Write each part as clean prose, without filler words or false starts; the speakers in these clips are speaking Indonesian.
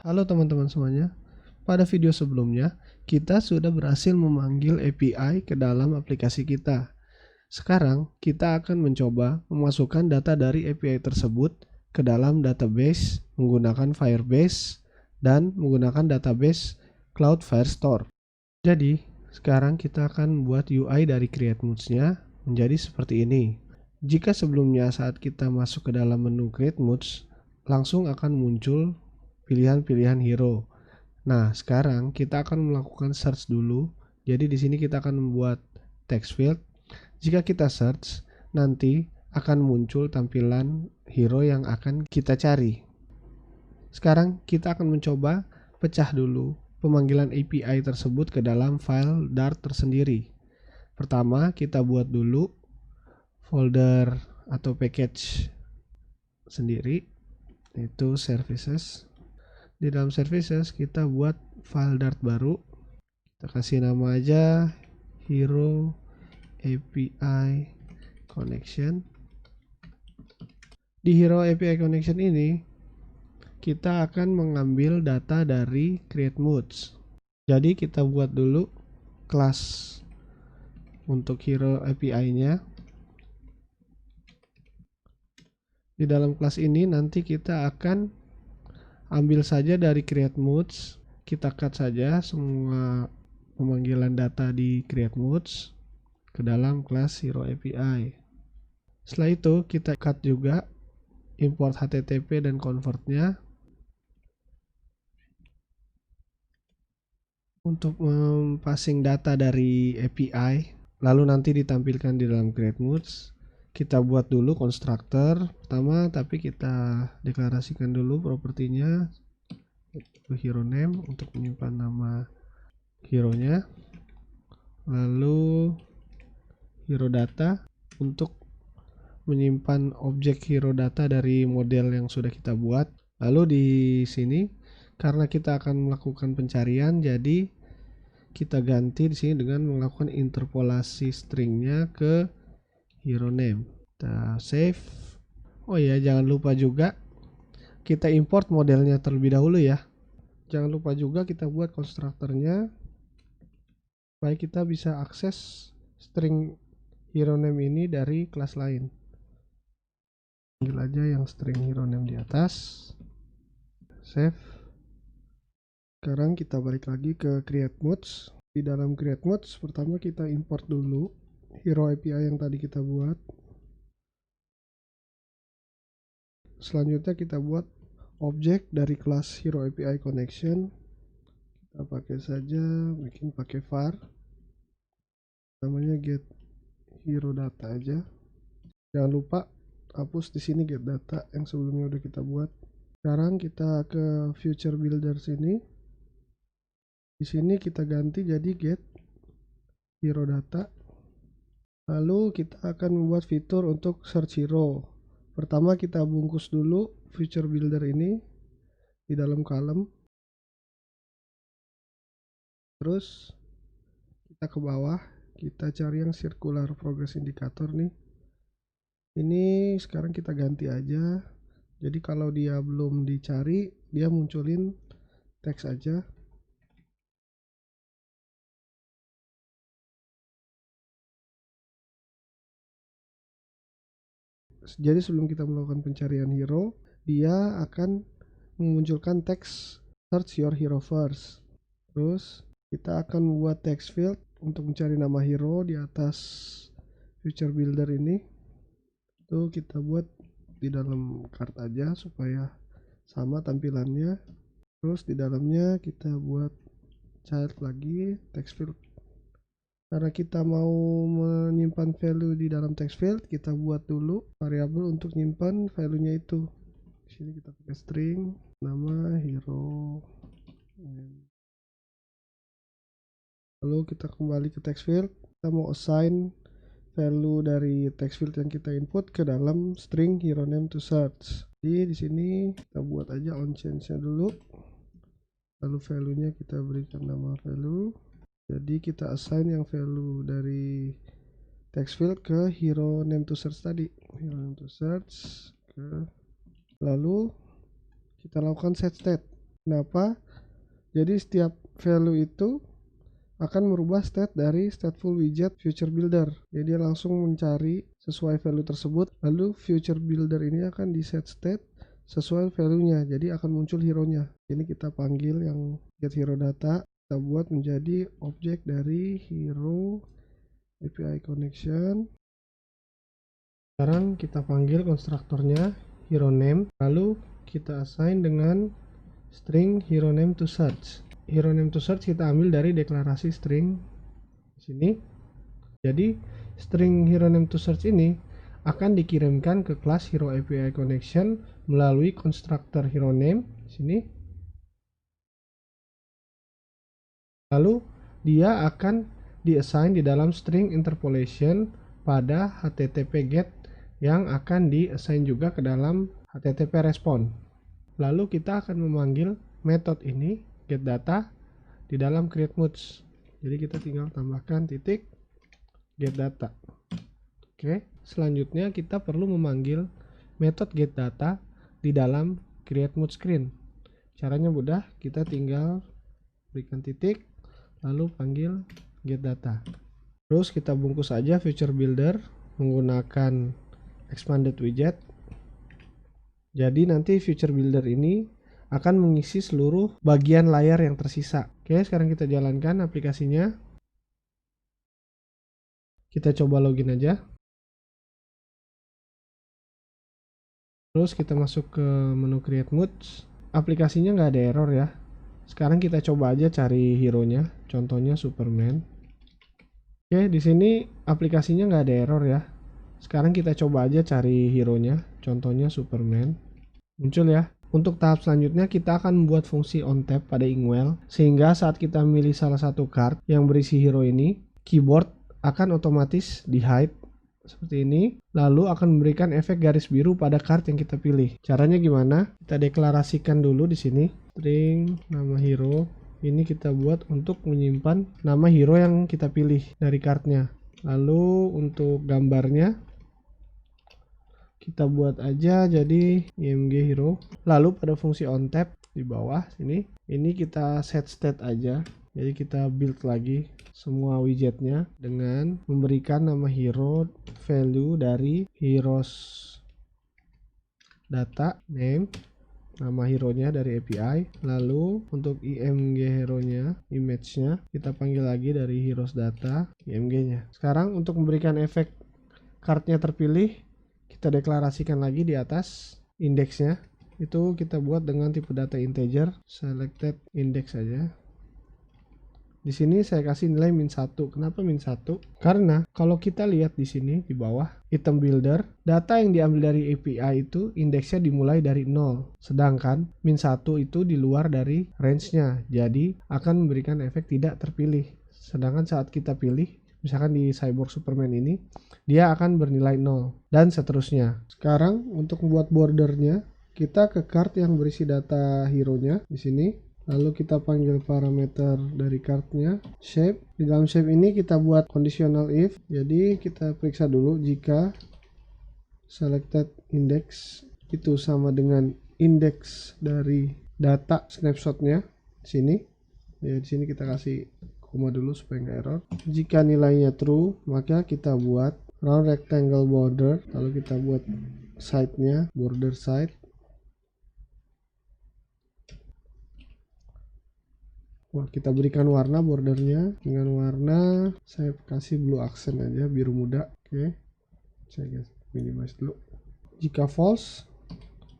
Halo teman-teman semuanya. Pada video sebelumnya, kita sudah berhasil memanggil API ke dalam aplikasi kita. Sekarang, kita akan mencoba memasukkan data dari API tersebut ke dalam database menggunakan Firebase dan menggunakan database Cloud Firestore. Jadi, sekarang kita akan buat UI dari Create Moods-nya menjadi seperti ini. Jika sebelumnya saat kita masuk ke dalam menu Create Moods, langsung akan muncul pilihan-pilihan hero. Nah, sekarang kita akan melakukan search dulu. Jadi di sini kita akan membuat text field. Jika kita search, nanti akan muncul tampilan hero yang akan kita cari. Sekarang kita akan mencoba pecah dulu pemanggilan API tersebut ke dalam file Dart tersendiri. Pertama, kita buat dulu folder atau package sendiri, yaitu services. Di dalam services kita buat file Dart baru, kita kasih nama aja hero API connection. Di hero API connection ini kita akan mengambil data dari create moods. Jadi kita buat dulu kelas untuk hero API nya. Di dalam kelas ini nanti kita akan ambil saja dari create moods, kita cut saja semua pemanggilan data di create moods ke dalam kelas hero API. Setelah itu kita cut juga import HTTP dan convertnya untuk passing data dari API, lalu nanti ditampilkan di dalam create moods. Kita buat dulu constructor pertama, tapi kita deklarasikan dulu propertinya hero name untuk menyimpan nama hero nya, lalu hero data untuk menyimpan objek hero data dari model yang sudah kita buat. Lalu di sini karena kita akan melakukan pencarian, jadi kita ganti di sini dengan melakukan interpolasi stringnya ke hero name. Kita save. Oh ya, jangan lupa juga kita import modelnya terlebih dahulu ya. Jangan lupa juga kita buat konstruktornya supaya kita bisa akses string hero name ini dari kelas lain. Ambil aja yang string hero name di atas. Save. Sekarang kita balik lagi ke create moods. Di dalam create moods pertama kita import dulu hero API yang tadi kita buat. Selanjutnya kita buat objek dari kelas hero API connection. Kita pakai saja, bikin pakai var, namanya get hero data aja. Jangan lupa hapus di sini get data yang sebelumnya udah kita buat. Sekarang kita ke future builder sini. Di sini kita ganti jadi get hero data. Lalu kita akan membuat fitur untuk search hero. Pertama kita bungkus dulu future builder ini di dalam column. Terus kita ke bawah, kita cari yang circular progress indicator nih. Ini sekarang kita ganti aja. Jadi kalau dia belum dicari, dia munculin teks aja. Jadi sebelum kita melakukan pencarian hero, dia akan memunculkan teks search your hero first. Terus kita akan membuat text field untuk mencari nama hero di atas future builder ini. Itu kita buat di dalam card aja supaya sama tampilannya. Terus di dalamnya kita buat child lagi text field. Karena kita mau menyimpan value di dalam text field, kita buat dulu variabel untuk nyimpan value-nya itu. Di sini kita pakai string nama hero. Lalu kita kembali ke text field, kita mau assign value dari text field yang kita input ke dalam string hero name to search. Jadi di sini kita buat aja on change-nya dulu. Lalu value-nya kita berikan nama value. Jadi kita assign yang value dari text field ke hero name to search tadi. Hero name to search ke, lalu kita lakukan set state. Kenapa? Jadi setiap value itu akan merubah state dari stateful widget future builder. Jadi dia langsung mencari sesuai value tersebut, lalu future builder ini akan di set state sesuai value-nya. Jadi akan muncul hero-nya. Ini kita panggil yang get hero data, kita buat menjadi objek dari hero API connection. Sekarang kita panggil konstruktornya hero name, lalu kita assign dengan string hero name to search. Hero name to search kita ambil dari deklarasi string di sini. Jadi string hero name to search ini akan dikirimkan ke kelas hero API connection melalui konstruktor hero name di sini. Lalu dia akan diassign di dalam string interpolation pada HTTP get yang akan diassign juga ke dalam HTTP respond. Lalu kita akan memanggil metode ini get data di dalam create modes. Jadi kita tinggal tambahkan titik get data. Oke, selanjutnya kita perlu memanggil metode get data di dalam create mode screen. Caranya mudah, kita tinggal berikan titik lalu panggil get data. Terus kita bungkus aja future builder menggunakan expanded widget. Jadi nanti future builder ini akan mengisi seluruh bagian layar yang tersisa. Oke, sekarang kita jalankan aplikasinya. Kita coba login aja. Terus kita masuk ke menu create modes. Aplikasinya nggak ada error ya. Sekarang kita coba aja cari hero-nya. Contohnya Superman. Oke, di sini aplikasinya nggak ada error ya. Sekarang kita coba aja cari hero-nya. Contohnya Superman. Muncul ya. Untuk tahap selanjutnya kita akan membuat fungsi onTap pada Inkwell sehingga saat kita memilih salah satu card yang berisi hero ini, keyboard akan otomatis di hide seperti ini, lalu akan memberikan efek garis biru pada card yang kita pilih. Caranya gimana? Kita deklarasikan dulu di sini string nama hero. Ini kita buat untuk menyimpan nama hero yang kita pilih dari cardnya. Lalu untuk gambarnya kita buat aja jadi img hero. Lalu pada fungsi onTap di bawah sini, ini kita set state aja. Jadi kita build lagi semua widgetnya dengan memberikan nama hero value dari heroes data name, nama hero nya dari API. Lalu untuk img hero nya, image nya kita panggil lagi dari heroes data img nya. Sekarang untuk memberikan efek cardnya terpilih, kita deklarasikan lagi di atas indeksnya. Itu kita buat dengan tipe data integer, selected index saja. Di sini saya kasih nilai -1. Kenapa -1? Karena kalau kita lihat di sini di bawah item builder, data yang diambil dari API itu indeksnya dimulai dari 0. Sedangkan -1 itu di luar dari range-nya. Jadi akan memberikan efek tidak terpilih. Sedangkan saat kita pilih, misalkan di Cyborg Superman ini, dia akan bernilai 0 dan seterusnya. Sekarang untuk membuat bordernya, kita ke card yang berisi data hero-nya di sini. Lalu kita panggil parameter dari cardnya, shape. Di dalam shape ini kita buat conditional if. Jadi kita periksa dulu jika selected index itu sama dengan indeks dari data snapshotnya di sini. Ya, di sini kita kasih koma dulu supaya nggak error. Jika nilainya true, maka kita buat round rectangle border. Lalu kita buat side-nya border side. Kita berikan warna bordernya dengan warna, saya kasih blue accent aja biru muda. Oke, saya minimize dulu. Jika false,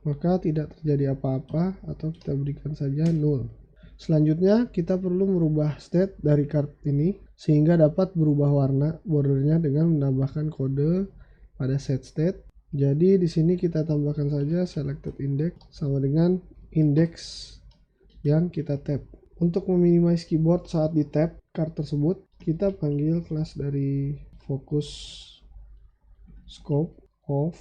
maka tidak terjadi apa-apa atau kita berikan saja null. Selanjutnya kita perlu merubah state dari card ini sehingga dapat berubah warna bordernya dengan menambahkan kode pada set state. Jadi di sini kita tambahkan saja selected index sama dengan index yang kita tap. Untuk meminimize keyboard saat di tap card tersebut, kita panggil kelas dari focus scope of.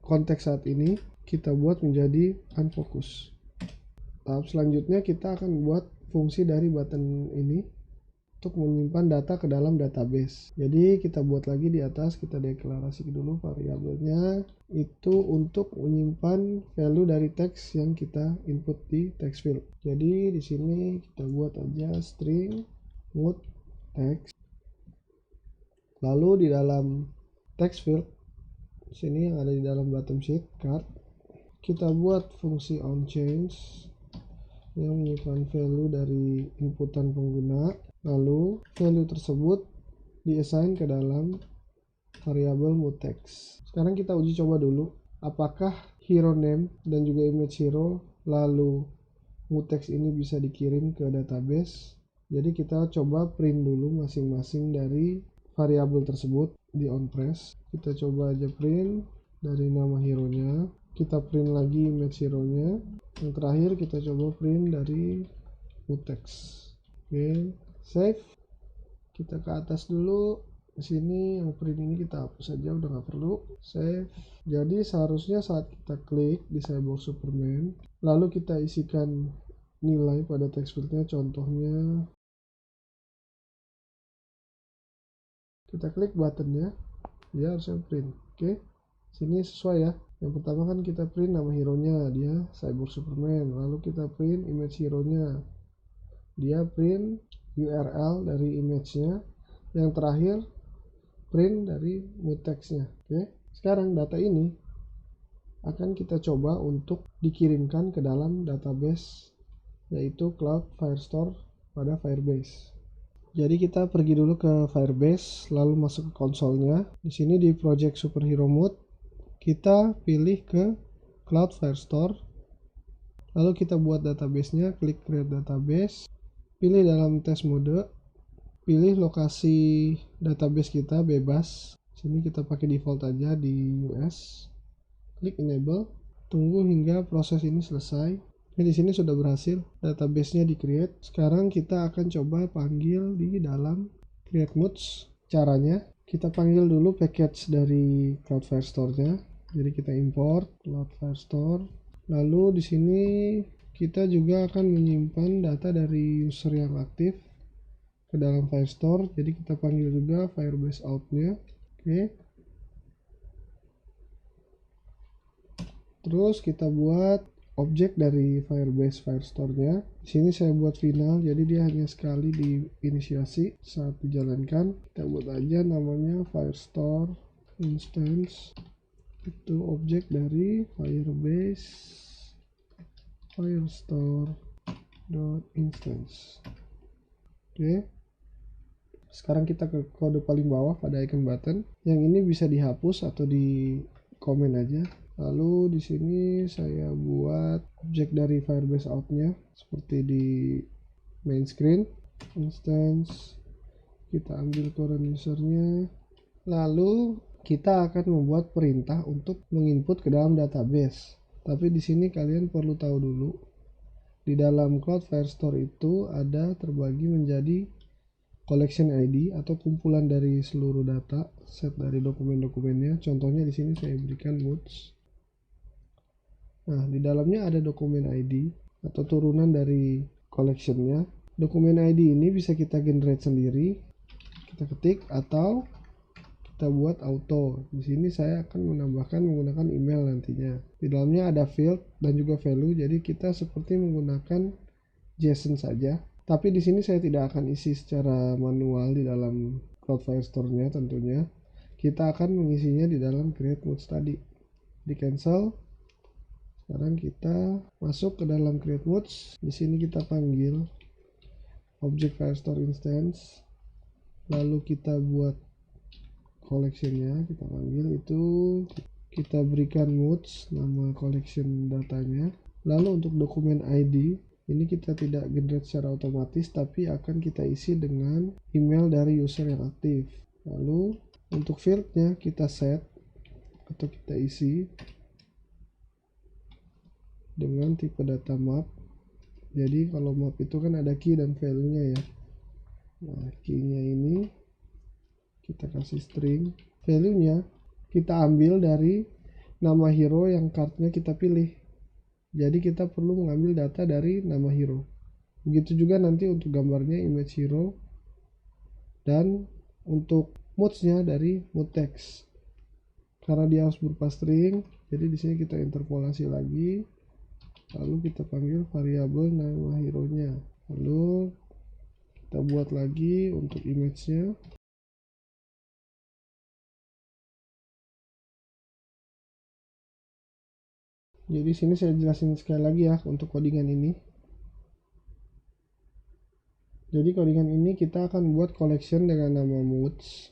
Konteks saat ini kita buat menjadi unfocus. Tahap selanjutnya kita akan buat fungsi dari button ini. untuk menyimpan data ke dalam database. Jadi kita buat lagi di atas, kita deklarasi dulu variabelnya itu untuk menyimpan value dari teks yang kita input di text field. Jadi di sini kita buat aja string mood text. Lalu di dalam text field sini yang ada di dalam bottom sheet card, kita buat fungsi onChange yang menyimpan value dari inputan pengguna. Lalu value tersebut diassign ke dalam variabel moodText. Sekarang kita uji coba dulu apakah hero name dan juga image hero lalu moodText ini bisa dikirim ke database. Jadi kita coba print dulu masing-masing dari variabel tersebut di onPress. Kita coba aja print dari nama hero nya, kita print lagi image hero nya, yang terakhir kita coba print dari moodText. Oke, save. Kita ke atas dulu. Di sini yang print ini kita hapus saja, udah nggak perlu. Save. Jadi seharusnya saat kita klik di Cyborg Superman, lalu kita isikan nilai pada text fieldnya, contohnya kita klik buttonnya, dia harusnya print. Oke, sini sesuai ya. Yang pertama kan kita print nama hero nya, dia Cyborg Superman. Lalu kita print image hero nya, dia print URL dari image-nya. Yang terakhir print dari moodText-nya. Oke, sekarang data ini akan kita coba untuk dikirimkan ke dalam database, yaitu Cloud Firestore pada Firebase. Jadi kita pergi dulu ke Firebase, lalu masuk ke konsolnya. Di sini di Project Superhero Mode, kita pilih ke Cloud Firestore. Lalu kita buat database-nya, klik Create Database. Pilih dalam test mode, pilih lokasi database kita bebas. Sini kita pakai default aja di US. Klik Enable. Tunggu hingga proses ini selesai. Di sini sudah berhasil, database-nya di-create. Sekarang kita akan coba panggil di dalam Create Moods. Caranya, kita panggil dulu package dari Cloud Firestore-nya. Jadi kita import Cloud Firestore. Lalu di sini kita juga akan menyimpan data dari user yang aktif ke dalam Firestore. Jadi kita panggil juga Firebase out-nya. Oke. Terus kita buat objek dari Firebase Firestore-nya. Di sini saya buat final, jadi dia hanya sekali diinisiasi saat dijalankan. Kita buat aja namanya Firestore instance. Itu objek dari Firebase Firestore.instance. Oke. Sekarang kita ke kode paling bawah pada icon button. Yang ini bisa dihapus atau di komen aja. Lalu di sini saya buat objek dari Firebase out-nya seperti di main screen. Instance, kita ambil current user-nya. Lalu kita akan membuat perintah untuk menginput ke dalam database. Tapi di sini kalian perlu tahu dulu, di dalam Cloud Firestore itu ada terbagi menjadi collection ID atau kumpulan dari seluruh data, set dari dokumen-dokumennya. Contohnya di sini saya berikan moods. Nah, di dalamnya ada dokumen ID atau turunan dari collection-nya. Dokumen ID ini bisa kita generate sendiri, kita ketik, atau kita buat auto. Di sini saya akan menambahkan menggunakan email nantinya. Di dalamnya ada field dan juga value, jadi kita seperti menggunakan JSON saja. Tapi di sini saya tidak akan isi secara manual di dalam Cloud Firestore-nya tentunya. Kita akan mengisinya di dalam Create Moods tadi. Di cancel. Sekarang kita masuk ke dalam Create Moods. Di sini kita panggil objek Firestore instance. Lalu kita buat collection-nya, kita panggil itu, kita berikan moods, nama collection datanya. Lalu untuk dokumen ID, ini kita tidak generate secara otomatis, tapi akan kita isi dengan email dari user yang aktif. Lalu untuk field-nya kita set atau kita isi dengan tipe data map. Jadi kalau map itu kan ada key dan value-nya ya. Nah, key-nya ini kita kasih string, value-nya kita ambil dari nama hero yang card-nya kita pilih. Jadi kita perlu mengambil data dari nama hero. Begitu juga nanti untuk gambarnya image hero, dan untuk moods-nya dari mood text. Karena dia harus berupa string, jadi di sini kita interpolasi lagi, lalu kita panggil variabel nama hero-nya. Lalu kita buat lagi untuk image-nya. Jadi sini saya jelasin sekali lagi ya untuk codingan ini. Jadi codingan ini kita akan buat collection dengan nama moods.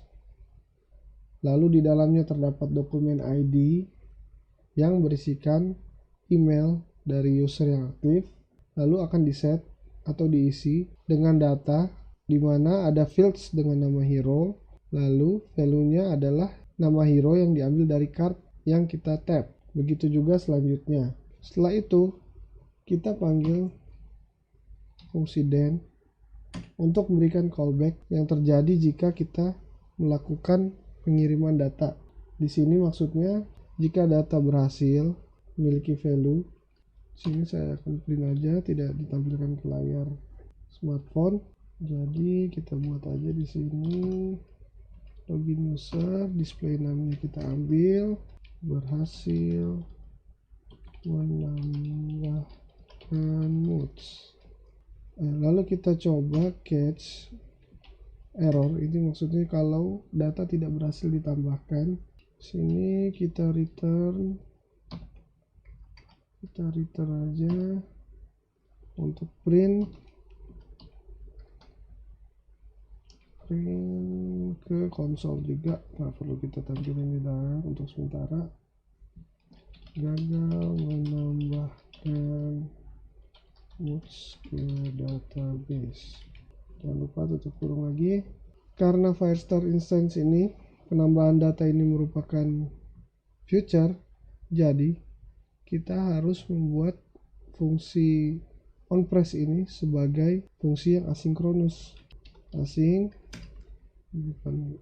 Lalu di dalamnya terdapat dokumen ID yang berisikan email dari user yang aktif. Lalu akan diset atau diisi dengan data di mana ada fields dengan nama hero. Lalu value-nya adalah nama hero yang diambil dari card yang kita tap. Begitu juga selanjutnya. Setelah itu kita panggil fungsi then untuk memberikan callback yang terjadi jika kita melakukan pengiriman data. Di sini maksudnya jika data berhasil memiliki value, sini saya akan print aja, tidak ditampilkan ke layar smartphone. Jadi kita buat aja di sini login user, display namanya kita ambil, berhasil menambahkan moods. Lalu kita coba catch error. Ini maksudnya kalau data tidak berhasil ditambahkan. Sini kita return aja untuk print ke konsol juga. Nah, perlu kita tampilin di dalam untuk sementara. Gagal menambahkan moods ke database. Jangan lupa tutup kurung lagi. Karena Firestore instance ini penambahan data ini merupakan future, jadi kita harus membuat fungsi onPress ini sebagai fungsi yang asinkronus. Asing bukan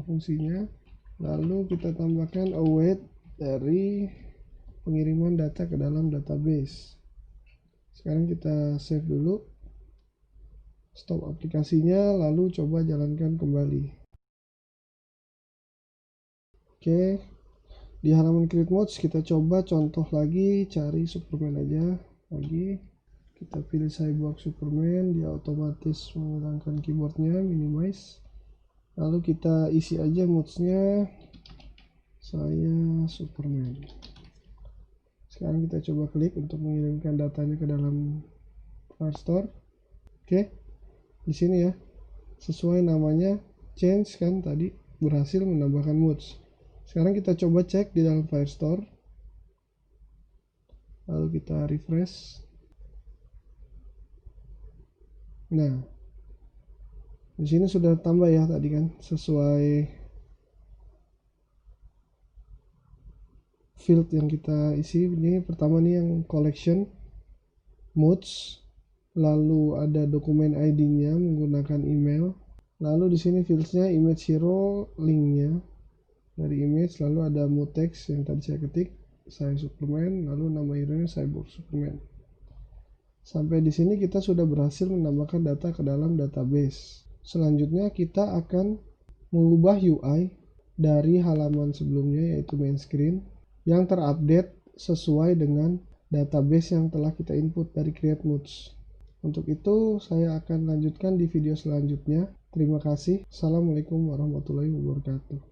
fungsinya. Lalu kita tambahkan await dari pengiriman data ke dalam database. Sekarang kita save dulu, stop aplikasinya, lalu coba jalankan kembali. Oke, di halaman create modes kita coba contoh lagi, cari Superman aja lagi. Kita pilih Cyborg Superman, dia otomatis menghilangkan keyboardnya, minimize. Lalu kita isi aja modes-nya, saya Superman. Sekarang kita coba klik untuk mengirimkan datanya ke dalam Firestore. Oke, di sini ya, sesuai namanya change kan tadi berhasil menambahkan moods. Sekarang kita coba cek di dalam Firestore. Lalu kita refresh. Nah, di sini sudah tambah ya tadi kan sesuai field yang kita isi. Ini pertama nih yang collection moods, lalu ada dokumen ID-nya menggunakan email, lalu di sini fields-nya image hero, link-nya dari image, lalu ada mood text yang tadi saya ketik, saya Superman, lalu nama hero-nya Cyborg Superman. Sampai di sini kita sudah berhasil menambahkan data ke dalam database. Selanjutnya kita akan mengubah UI dari halaman sebelumnya yaitu main screen yang terupdate sesuai dengan database yang telah kita input dari create moods. Untuk itu saya akan lanjutkan di video selanjutnya. Terima kasih. Assalamualaikum warahmatullahi wabarakatuh.